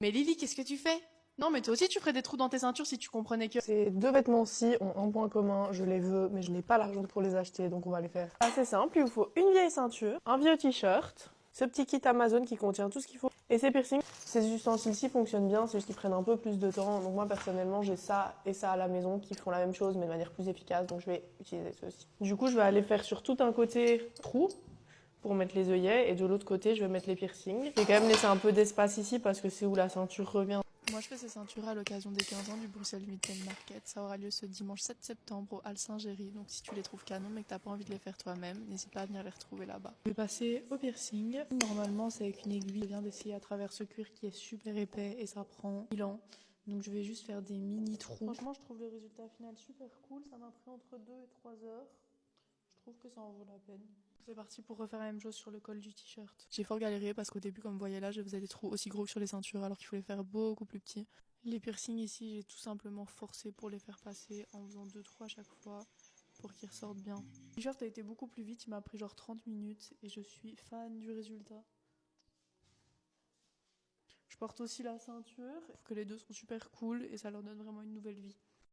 Mais Lily, qu'est-ce que tu fais? Non, mais toi aussi tu ferais des trous dans tes ceintures si tu comprenais que... Ces deux vêtements-ci ont un point commun, je les veux, mais je n'ai pas l'argent pour les acheter, donc on va les faire. Assez simple, il vous faut une vieille ceinture, un vieux t-shirt, ce petit kit Amazon qui contient tout ce qu'il faut, et ces piercings. Ces ustensiles-ci fonctionnent bien, c'est juste qu'ils prennent un peu plus de temps. Donc moi personnellement j'ai ça et ça à la maison qui font la même chose mais de manière plus efficace, donc je vais utiliser ceux-ci. Du coup je vais aller faire sur tout un côté trou pour mettre les œillets et de l'autre côté je vais mettre les piercings. Je vais quand même laisser un peu d'espace ici parce que c'est où la ceinture revient. Moi, je fais ces ceintures à l'occasion des 15 ans du Bruxelles Retail Market. Ça aura lieu ce dimanche 7 septembre au Hall Saint-Géry. Donc, si tu les trouves canon mais que t'as pas envie de les faire toi-même, n'hésite pas à venir les retrouver là-bas. Je vais passer au piercing. Normalement, c'est avec une aiguille. Je viens d'essayer à travers ce cuir qui est super épais et ça prend 1000 ans. Donc, je vais juste faire des mini trous. Franchement, je trouve le résultat final super cool. Ça m'a pris entre 2 et 3 heures. Je trouve que ça en vaut la peine. C'est parti pour refaire la même chose sur le col du t-shirt. J'ai fort galéré parce qu'au début, comme vous voyez là, je faisais des trous aussi gros que sur les ceintures alors qu'il faut les faire beaucoup plus petits. Les piercings ici, j'ai tout simplement forcé pour les faire passer en faisant 2 trous à chaque fois pour qu'ils ressortent bien. Le t-shirt a été beaucoup plus vite, il m'a pris genre 30 minutes et je suis fan du résultat. Je porte aussi la ceinture, que les deux sont super cool et ça leur donne vraiment une nouvelle vie.